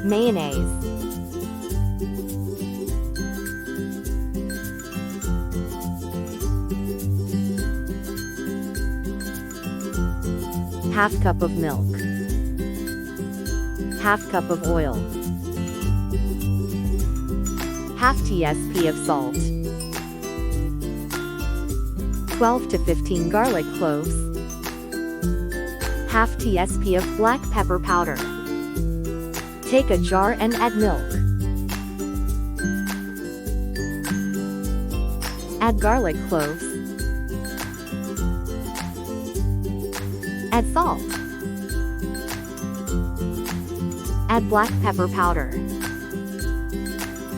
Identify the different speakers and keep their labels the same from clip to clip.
Speaker 1: Mayonnaise. Half cup of milk. Half cup of oil. Half tsp of salt. 12 to 15 garlic cloves. Half tsp of black pepper powder. Take a jar and add milk. Add garlic cloves. Add salt. Add black pepper powder.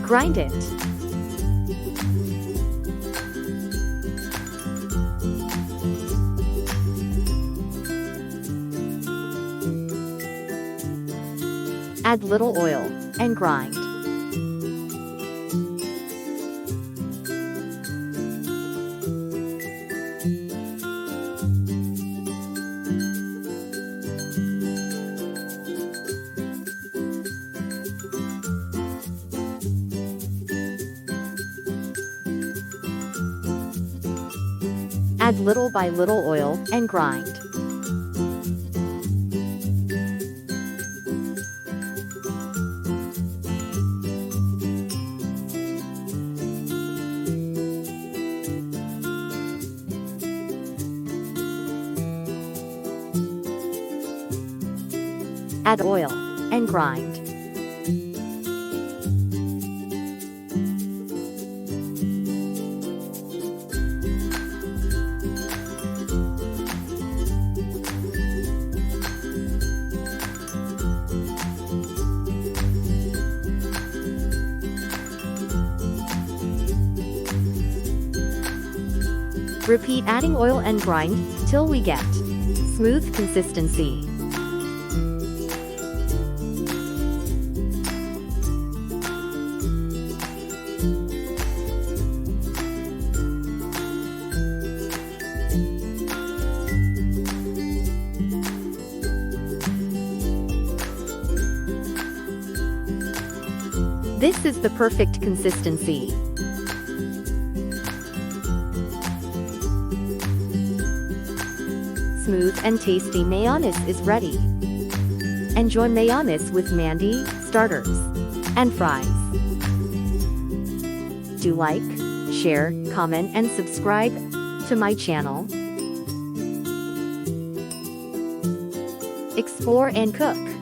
Speaker 1: Grind it. Add little oil, and grind. Add little by little oil, and grind. Add oil, and grind. Repeat adding oil and grind till we get smooth consistency. This is the perfect consistency. Smooth and tasty mayonnaise is ready. Enjoy mayonnaise with mandi, starters, and fries. Do like, share, comment, and subscribe to my channel. Explore and cook.